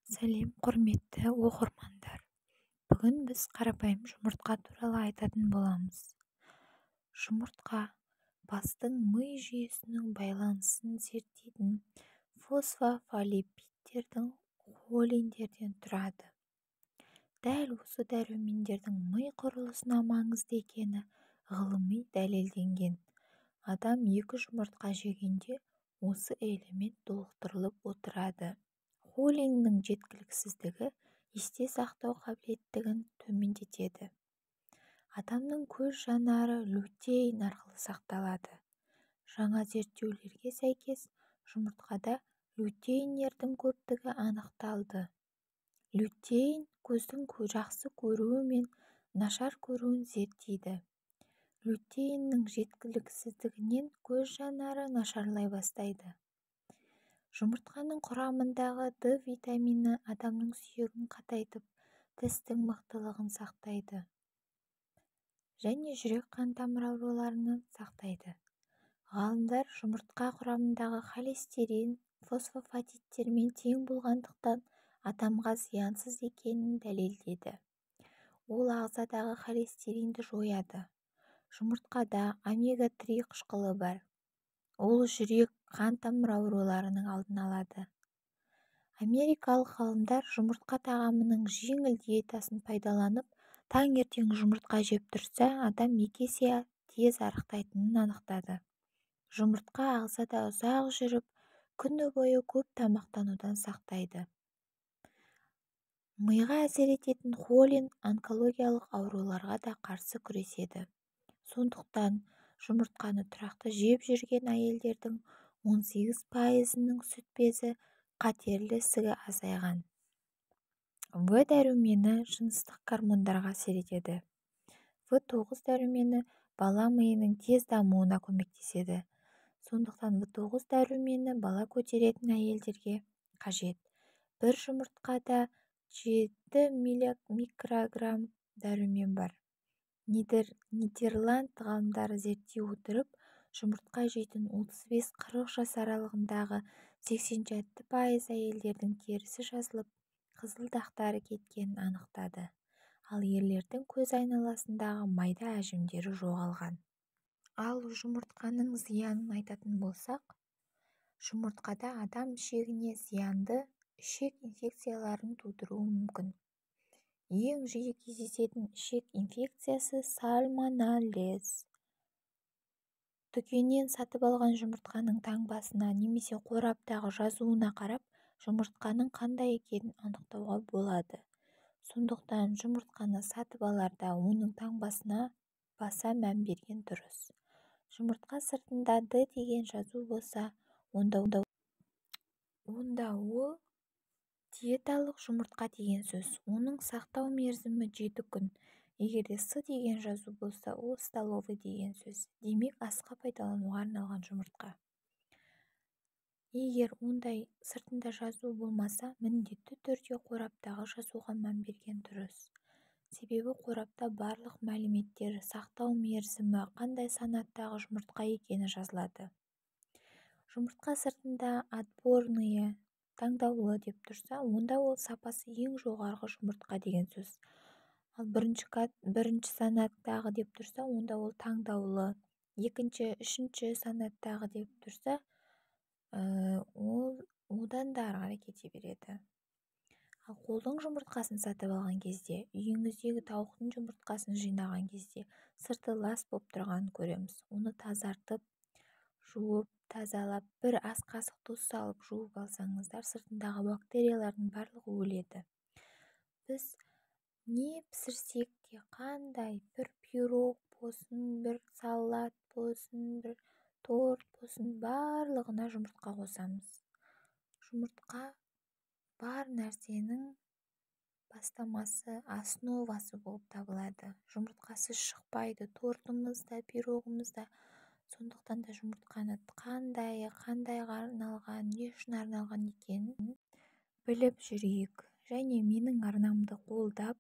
Сәлем құрметті оқырмандар. Бүгін біз қарапайым жұмыртқа туралы айтатын боламыз. Жұмыртқа бастың ми жүйесінің байланысын зерттейтін фосфофолипидтердің холиндерден тұрады. Дәл осы дәрумендердің ми құрылысына маңызды екені ғылыми дәлелденген. Адам 2 жұмыртқа жегенде осы элемент толықтырылып отырады. Холиннің жеткіліксіздігі есте сақтау қабілеттігін төмендетеді. Адамның көз жанары лютеин арқылы сақталады. Жаңа зерттеулерге сәйкес жұмыртқада лютеиндердің көптігі анықталды. Лютеин көздің жақсы көруі мен нашар көруін зерттейді. Лютеиннің жеткіліксіздігінен көз жанары нашарлай бастайды. Жұмыртқаның құрамындағы Д витамині адамның сүйегін қатайтып, тістің мықтылығын сақтайды және жүрек-қан тамыр ауруларынан сақтайды. Ғалымдар жұмыртқа құрамындағы холестерин фосфофатиттермен тең болғандықтан адамға зиянсыз екенін дәлелдеді. Ол ағзадағы холестеринді жояды. Жұмыртқада омега-3 қышқылы бар. Ол жүрек, қан тамыр ауруларының алдын алады. Америкалық ғалымдар жұмыртқа тағамының жеңіл диетасын пайдаланып, таңертең жұмыртқа жеп тұрса, адам 2 есе тез арықтайтынын анықтады. Жұмыртқа ағзада ұзақ жүріп, күні бойы көп тамақтанудан сақтайды. Миға әсер ететін холин онкологиялық ауруларға да қарсы күреседі. Сондықтан жұмыртқаны тұрақты жеп жүрген әйелдердің 18%-ның сүт безі қатерлі ісігі азайған. В дәрумені жыныстық гормондарға әсер етеді. В9 дәрумені бала миының тез дамуына көмектеседі. Сондықтан В9 дәрумені бала көтеретін әйелдерге қажет. Бір жұмыртқада 7 микрограмм дәрумен бар. Нидерланд ғалымдары зерттей отырып, жұмыртқа жейтін 35-40 жас аралығындағы 87% әйелдердің терісі жазылып, қызыл дақтары кеткенін анықтады. Ал ерлердің көз айналасындағы майда әжімдері жоғалған. Ал жұмыртқаның зиянын айтатын болсақ, жұмыртқада адам ішегіне зиянды ішек инфекцияларын тудыруы мүмкін. Ең жиі кездесетін ішек инфекциясы сальмонеллез. Дүкеннен сатып алған жұмыртқаның таңбасына немесе қораптағы жазуына қарап, жұмыртқаның қандай екенін анықтауға болады. Сондықтан жұмыртқаны сатып аларда оның таңбасына баса мән берген дұрыс. Жұмыртқа сыртында Д деген жазу болса, онда ол диеталық жұмыртқа деген сөз. Оның сақтау мерзімі 7 күн. Егерде С деген жазу болса, ол столовый деген сөз. Демек, асқа пайдалануға арналған жұмыртқа. Егер ондай сыртында жазу болмаса, міндетті түрде қораптағы жазуға мән берген дұрыс. Себебі қорапта барлық мәліметтер, сақтау мерзімі, қандай санаттағы жұмыртқа екені жазылады. Жұмыртқа сыртында отборные, таңдаулы деп тұрса, онда ол сапасы ең жоғарғы жұмыртқа деген сөз. Ал бірінші санаттағы деп тұрса, онда ол таңдаулы. Екінші, үшінші санаттағы деп тұрса, одан да ары қарай кете береді. Ал қолдың жұмыртқасын сатып алған кезде, үйіңіздегі тауықтың жұмыртқасын жинаған кезде сырты лас болып тұрғанын көреміз. Оны тазартып, жуып, тазалап, бір ас қасық тұз салып жуып алсаңыздар, сыртындағы бактериялардың барлығы өледі. Біз не пісірсек те, қандай бір пирог болсын, бір салат болсын, бір торт болсын, барлығына жұмыртқа қосамыз. Жұмыртқа бар нәрсенің бастамасы, основасы болып табылады. Жұмыртқасыз шықпайды тортымызда, пирогымызда. Сондықтан да жұмыртқаны қандайға арналған, не үшін арналған екенін біліп жүрейік. Және менің арнамды қолдап,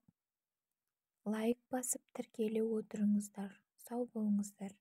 лайк басып тіркеле отырыңыздар. Сау болыңыздар.